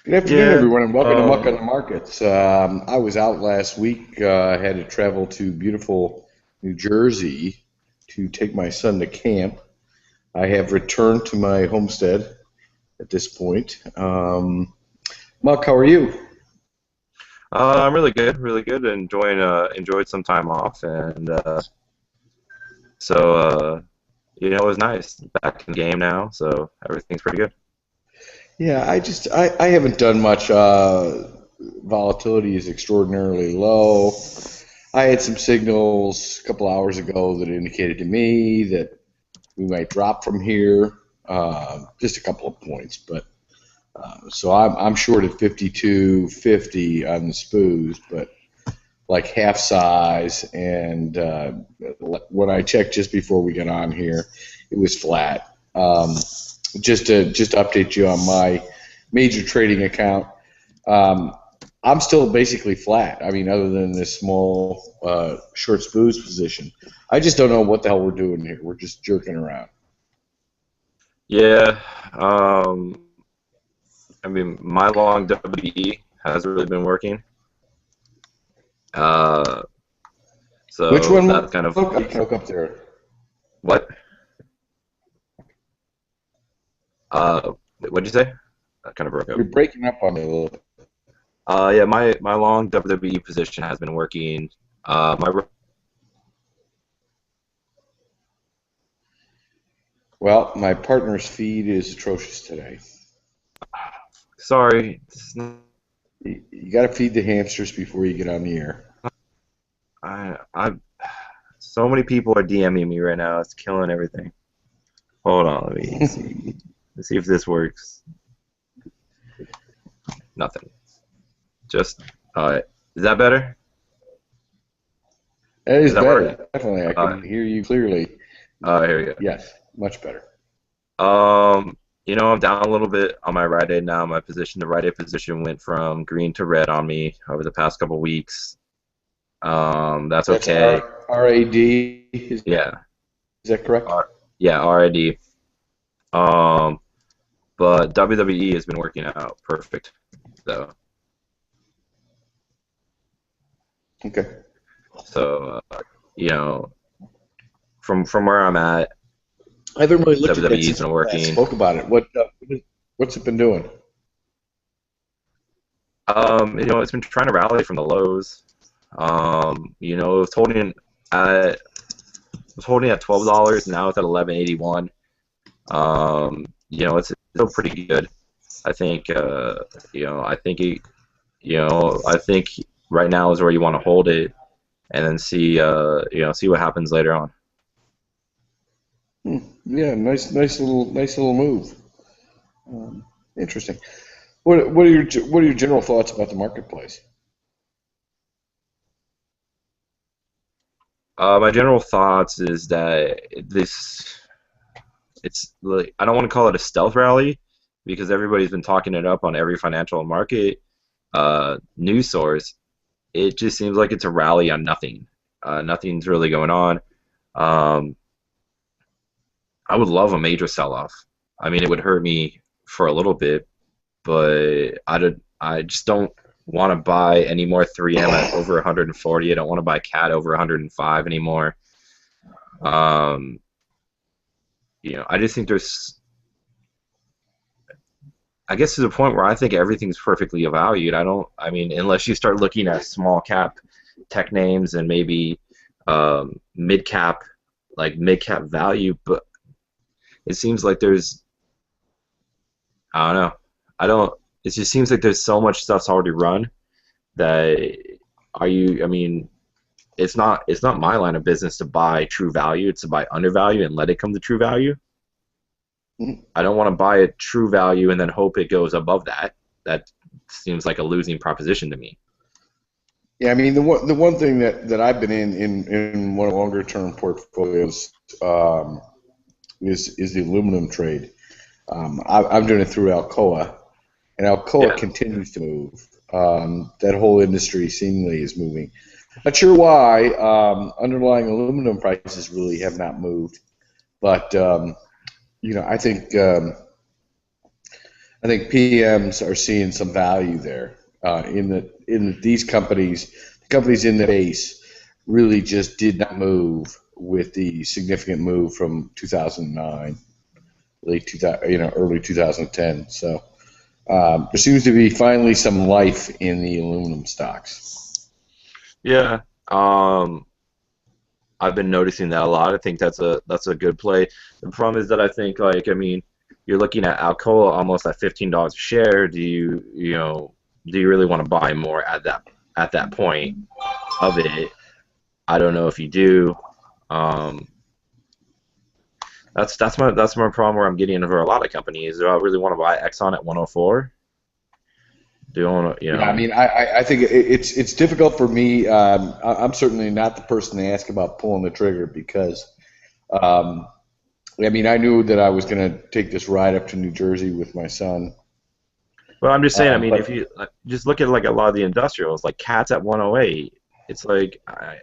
Good afternoon, Yeah. everyone, and welcome to Muck on the Markets. I was out last week. Had to travel to beautiful New Jersey to take my son to camp. I have returned to my homestead at this point. Muck, how are you? I'm really good, really good. Enjoyed some time off, and so it was nice. Back in the game now, so everything's pretty good. Yeah, I haven't done much. Volatility is extraordinarily low. I had some signals a couple hours ago that indicated to me that we might drop from here, just a couple of points, but. So I'm short at 52.50 on the SPOOs, but like half size. And when I checked just before we got on here, it was flat. Just to update you on my major trading account, um, I'm still basically flat. I mean, other than this small short SPOOs position, I just don't know what the hell we're doing here. We're just jerking around. Yeah. Um, I mean, my long WE has really been working. Uh, Which so one? that's kind of Look, I broke up there. what? What'd you say? That kind of broke up. You're breaking up on me a little bit. Yeah, my long WWE position has been working. My Well, my partner's feed is atrocious today. sorry, You got to feed the hamsters before you get on the air. I so many people are DMing me right now. It's killing everything. Hold on, let me see. Let's see if this works. Nothing. Just is that better? That Does is that work? better. Definitely, I Uh, can hear you clearly. Here we Yes, much better. go. I'm down a little bit on my right aid now. The right aid position went from green to red on me over the past couple weeks. That's That's okay. RAD. Is Yeah. that correct? Yeah, RID. Um, but WWE has been working out perfect. So, Okay. so, you know, from where I'm at, I haven't really looked at that WWE's since been we last working. spoke about it. What's it been doing? It's been trying to rally from the lows. It was at $12. Now it's at 11.81. It's still pretty good. I think. I think I think right now is where you want to hold it, and then see what happens later on. Yeah, nice little move. Um, Interesting. What are your general thoughts about the marketplace? My general thoughts is that it's like I don't want to call it a stealth rally because everybody's been talking it up on every financial market news source. It just seems like it's a rally on nothing. Nothing's really going on. Um, I would love a major sell-off. I mean, it would hurt me for a little bit, but I just don't want to buy any more 3M at over 140. I don't want to buy CAT over 105 anymore. Um, I just think I guess to the point where I think everything's perfectly valued. I mean, unless you start looking at small cap tech names and maybe mid cap, like mid cap value, but it seems like I don't know, I don't, it just seems like there's so much stuff's already run that I mean, it's not my line of business to buy true value. It's to buy undervalue and let it come to true value. I don't want to buy a true value and then hope it goes above that. That seems like a losing proposition to me. Yeah, I mean the one thing that I've been in one of the longer term portfolios is the aluminum trade. I'm doing it through Alcoa, and Alcoa Yeah. continues to move. That whole industry seemingly is moving. Not sure why. Underlying aluminum prices really have not moved, but I think I think PMs are seeing some value there in these companies. The companies in the base really just did not move with the significant move from 2009, late 2000, early 2010. So there seems to be finally some life in the aluminum stocks. Yeah. I've been noticing that a lot. I think that's a good play. The problem is that I think, like, I mean, you're looking at Alcoa almost at $15 a share. Do you really want to buy more at that point of it? I don't know if you do. Um, that's my problem where I'm getting over a lot of companies. Do I really want to buy Exxon at 104? Do I want to, Yeah, I mean, I think it's difficult for me. I'm certainly not the person to ask about pulling the trigger because, um, I mean, I knew that I was going to take this ride up to New Jersey with my son. Well, I'm just saying. I mean, if But you just look at like a lot of the industrials, like Cats at 108, it's like I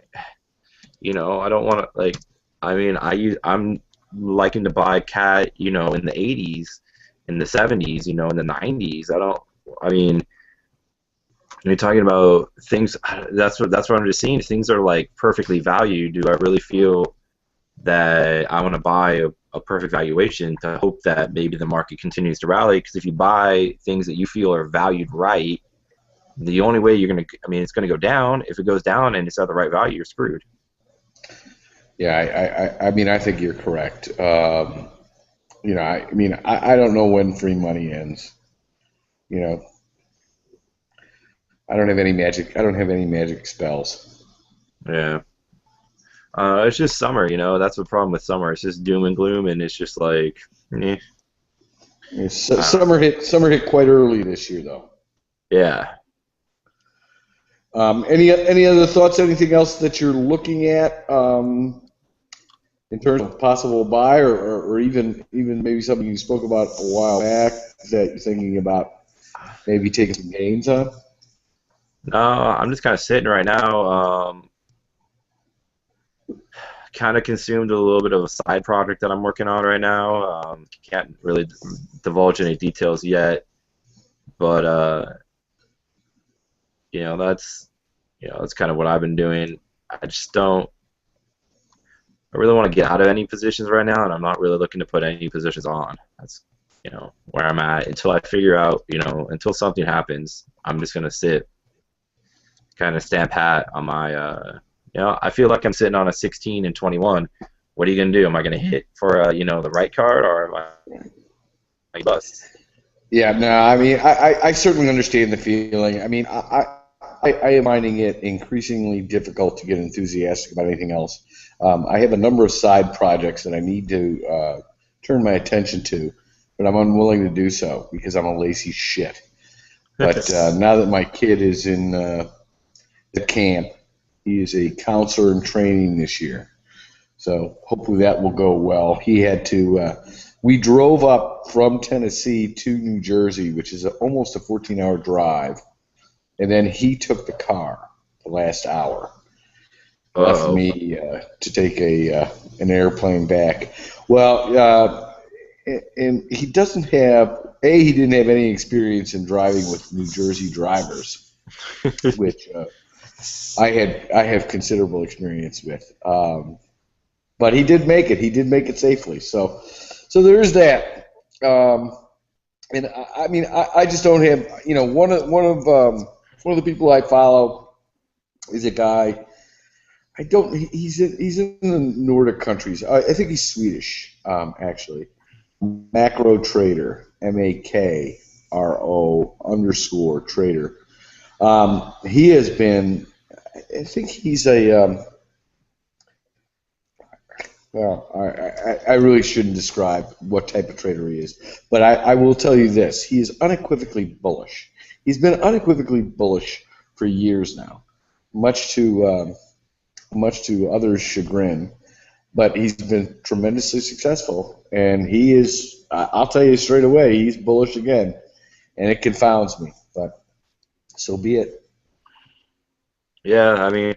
don't want to like. I mean, I'm liking to buy Cat, in the 80s, in the 70s, in the 90s. I don't. I mean, when you're talking about things, that's what I'm just seeing. Things are like perfectly valued. Do I really feel that I want to buy a perfect valuation to hope that maybe the market continues to rally? Because if you buy things that you feel are valued right, the only way you're going to, I mean, it's going to go down. If it goes down and it's at the right value, you're screwed. yeah, I mean, I think you're correct. I mean, I don't know when free money ends. You know, I don't have any magic. I don't have any magic spells. Yeah. It's just summer, That's the problem with summer. It's just doom and gloom, and it's just like, eh, I don't know. Summer hit quite early this year, though. Yeah. Any other thoughts? Anything else that you're looking at in terms of possible buy, or even maybe something you spoke about a while back that you're thinking about maybe taking some gains on? No, I'm just kind of sitting right now. Kind of consumed a little bit of a side project that I'm working on right now. Can't really divulge any details yet, but that's that's kind of what I've been doing. I just don't. I really want to get out of any positions right now, and I'm not really looking to put any positions on. That's where I'm at until I figure out. Until something happens, I'm just gonna sit, kind of stand pat on my. I feel like I'm sitting on a 16 and 21. What are you gonna do? Am I gonna hit for the right card, or am I bust? Yeah, no, I mean, I certainly understand the feeling. I mean, I am finding it increasingly difficult to get enthusiastic about anything else. I have a number of side projects that I need to turn my attention to, but I'm unwilling to do so because I'm a lazy shit. But now that my kid is in the camp, he is a counselor in training this year. So hopefully that will go well. He had to. We drove up from Tennessee to New Jersey, which is almost a 14-hour drive, and then he took the car the last hour. Left Uh-oh. me to take an airplane back. Well, and he doesn't have he didn't have any experience in driving with New Jersey drivers, which I have considerable experience with. But he did make it. He did make it safely. So there's that. And I mean, I just don't have. One of the people I follow is a guy. I don't. He's in the Nordic countries. I think he's Swedish, actually. Macro Trader, MAKRO_trader. He has been. I think he's a. Well, I really shouldn't describe what type of trader he is, but I will tell you this: he is unequivocally bullish. He's been unequivocally bullish for years now, much to others' chagrin. But he's been tremendously successful, and he is. I'll tell you straight away, he's bullish again, and it confounds me. But so be it. Yeah, I mean,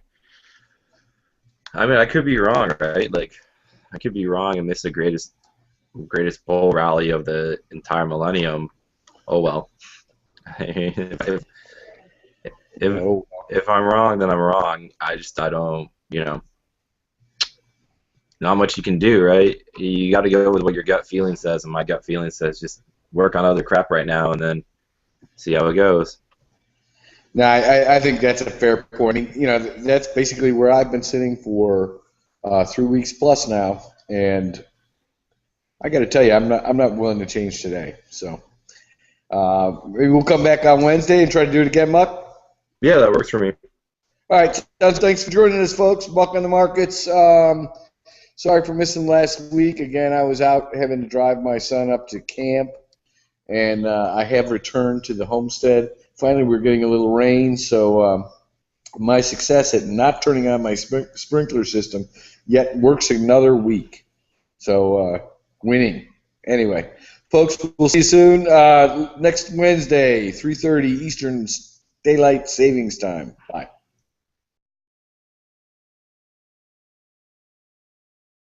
I could be wrong, right? Like, I could be wrong and miss the greatest bull rally of the entire millennium. oh well. if Oh, if I'm wrong, then I'm wrong. I don't, not much you can do, right? You got to go with what your gut feeling says, and my gut feeling says just work on other crap right now, and then see how it goes. no, I think that's a fair point. I mean, that's basically where I've been sitting for 3 weeks plus now, and I got to tell you, I'm not willing to change today. So maybe we'll come back on Wednesday and try to do it again, Muck. Yeah, that works for me. All right, thanks for joining us, folks. Muck on the Markets. Sorry for missing last week. Again, I was out having to drive my son up to camp, and I have returned to the homestead. Finally, we're getting a little rain, so my success at not turning on my sprinkler system yet works another week. So winning. Anyway, folks, we'll see you soon. Next Wednesday, 3:30 Eastern Daylight Savings Time. Bye.